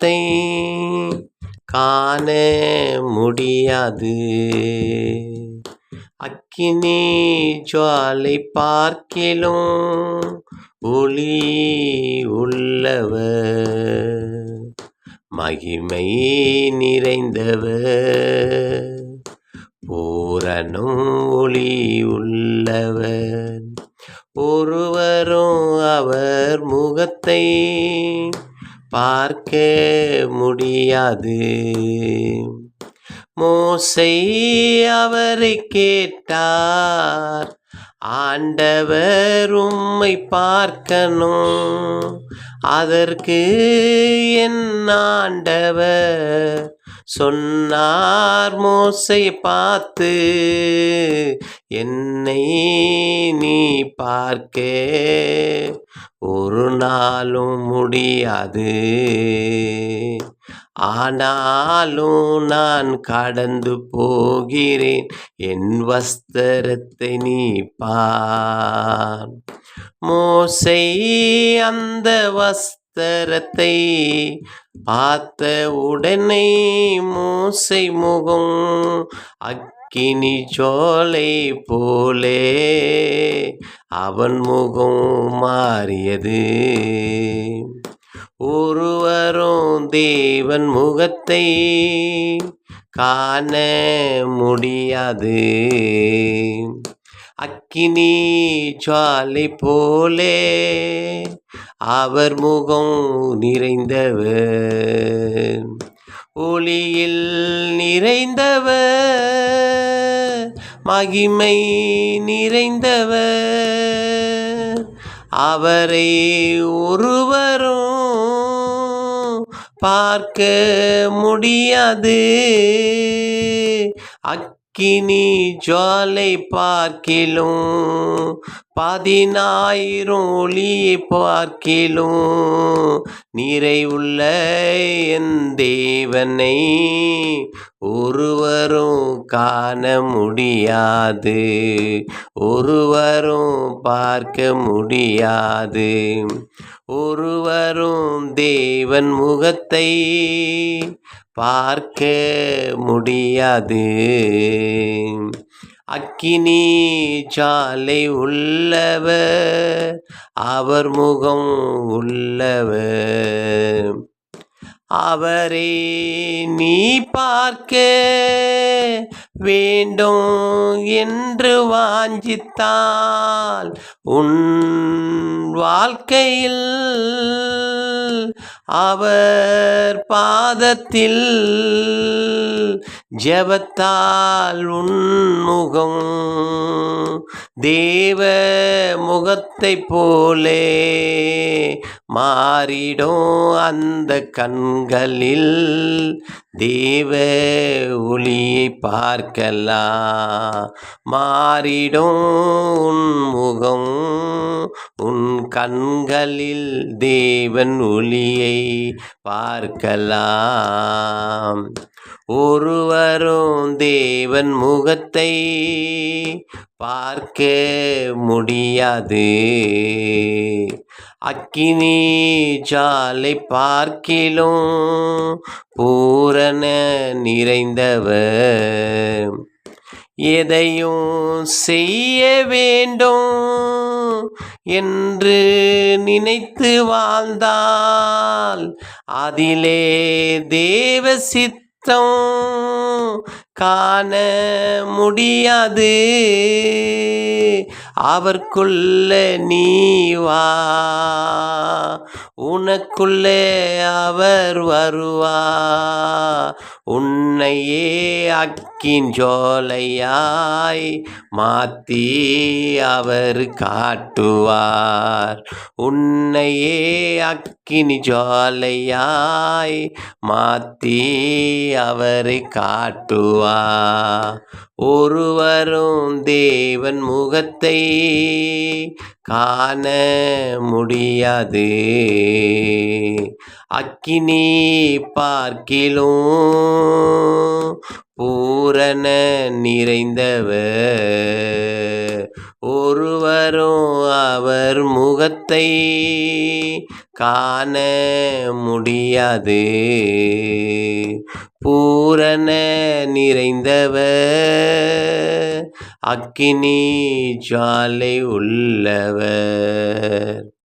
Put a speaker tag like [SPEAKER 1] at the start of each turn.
[SPEAKER 1] முகத்தை காண முடியாது. அக்கினி ஜுவாலை பார்க்கிலும் ஒளி உள்ளவர், மகிமை நிறைந்தவர், பூரணம் ஒளி உள்ளவர். ஒருவரும் அவர் முகத்தை பார்க்க முடியாது. மோசே அவரை கேட்டார், ஆண்டவர் உம்மை பார்க்கணும். அதற்கு என் ஆண்டவர் சொன்னார் மோசே பார்த்து, என்னை நீ பார்க்க ஒரு நாளும் முடியாது. ஆனாலும் நான் கடந்து போகிறேன், என் வஸ்திரத்தை நீ பார். மோசே அந்த வஸ்திரத்தை பார்த்த உடனே மோசே முகம் அக்கினி ஜுவாலை போலே அவன் முகம் மாறியது. ஒருவரும் தேவன் முகத்தை காண முடியாது. அக்கினி ஜுவாலை போலே அவர் முகம் நிறைந்தவர், ஒளியில் நிறைந்தவர், மகிமை நிறைந்தவர். அவரை ஒருவரும் பார்க்க முடியாது. அக்கினி ஜுவாலை பார்க்கிலும் 10,000 ஒளியை பார்க்கிலும் நிறைவுள்ள என் தேவனை ஒருவரும் காண முடியாது, ஒருவரும் பார்க்க முடியாது. ஒருவரும் தேவன் முகத்தை பார்க்க முடியாது. அக்கினி ஜுவாலை உள்ளவர், அவர் முகம் உள்ளவர். அவரை நீ பார்க்க வேண்டும் என்று வாஞ்சித்தால் உன் வாழ்க்கையில் அவர் பாதத்தில் ஜெபத்தால் உன்முகம் தேவ முகத்தை போலே மாறிடும். அந்த கண்களில் தேவ ஒளியை பார்க்கலாம். மாறிடும் உன் முகம், உன் கண்களில் தேவன் ஒளியை பார்க்கலாம். ஒருவரும் தேவன் முகத்தை பார்க்க முடியாது. அக்கினி ஜுவாலை பார்க்கிலும் பூரண நிறைந்தவர். எதையும் செய்ய வேண்டும் என்று நினைத்து வாழ்ந்தால் அதிலே தேவ சித்தம் காண முடியாது. அவர்க்குள்ள நீ வா, உனக்குள்ளே அவர் வருவா. உன்னையே அக்கின் ஜுவாலையாய் மாற்றி அவர் காட்டுவார். உன்னையே அக்கினி ஜுவாலையாய் மாற்றி அவரை காட்டுவார். ஒருவரும் தேவன் முகத்தை காண முடியாது. அக்கினி பார்க்கிலும் பூரண நிறைந்தவர். ஒருவரும் அவர் முகத்தை காண முடியாது. பூரண நிறைந்தவர், அக்கினி ஜுவாலை உள்ளவர்.